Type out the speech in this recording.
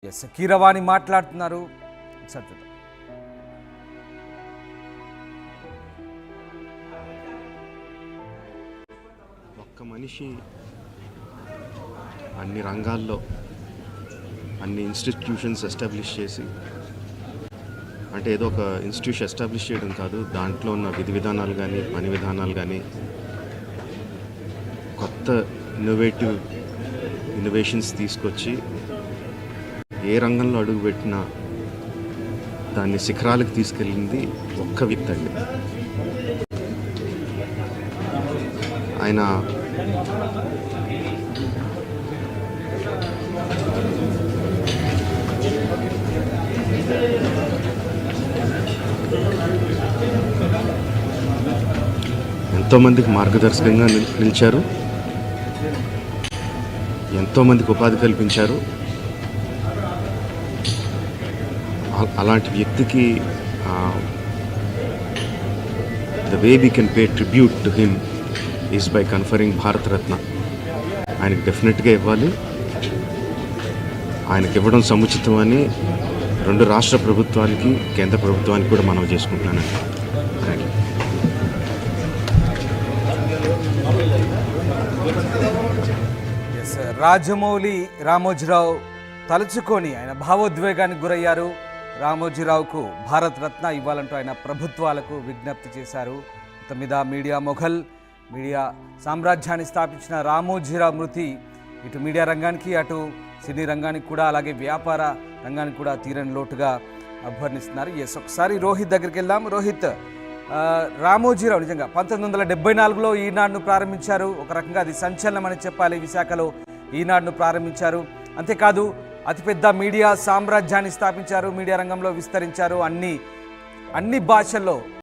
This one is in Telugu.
ఎస్ కీరవాణి మాట్లాడుతున్నారు. సత్యత ఒక్క మనిషి అన్ని రంగాల్లో అన్ని ఇన్స్టిట్యూషన్స్ ఎస్టాబ్లిష్ చేసి, అంటే ఏదో ఒక ఇన్స్టిట్యూషన్ ఎస్టాబ్లిష్ చేయడం కాదు, దాంట్లో ఉన్న విధి విధానాలు కానీ పని విధానాలు కానీ కొత్త ఇన్నోవేషన్స్ తీసుకొచ్చి ఏ రంగంలో అడుగుపెట్టినా దాన్ని శిఖరాలకు తీసుకెళ్ళింది ఒక్క వ్యక్తి అండి. ఆయన ఎంతోమందికి మార్గదర్శకంగా నిలిచారు, ఎంతోమందికి ఉపాధి కల్పించారు. అలాంటి వ్యక్తికి the way we can pay tribute to him is by conferring Bharat Ratna. ఆయనకి డెఫినెట్గా ఇవ్వాలి. ఆయనకి ఇవ్వడం సముచితమని రెండు రాష్ట్ర ప్రభుత్వానికి కేంద్ర ప్రభుత్వానికి కూడా మనవి చేసుకుంటున్నానండి. ఎస్ రాజమౌళి రామోజీరావు తలుచుకొని ఆయన భావోద్వేగానికి గురయ్యారు. రామోజీరావుకు భారత రత్న ఇవ్వాలంటూ ఆయన ప్రభుత్వాలకు విజ్ఞప్తి చేశారు. మొత్తం మీద మీడియా మొఘల్, మీడియా సామ్రాజ్యాన్ని స్థాపించిన రామోజీరావు మృతి ఇటు మీడియా రంగానికి, అటు సినీ రంగానికి కూడా, అలాగే వ్యాపార రంగానికి కూడా తీరని లోటుగా అభ్యర్థిస్తున్నారు. ఎస్ ఒకసారి రోహిత్ దగ్గరికి వెళ్దాం. రోహిత్, రామోజీరావు నిజంగా 1974లో ఈనాడును ప్రారంభించారు. ఒక రకంగా అది సంచలనం అని చెప్పాలి. విశాఖలో ఈనాడును ప్రారంభించారు. అంతేకాదు అతిపెద్ద మీడియా సామ్రాజ్యాన్ని స్థాపించారు, మీడియా రంగంలో విస్తరించారు. అన్ని భాషల్లో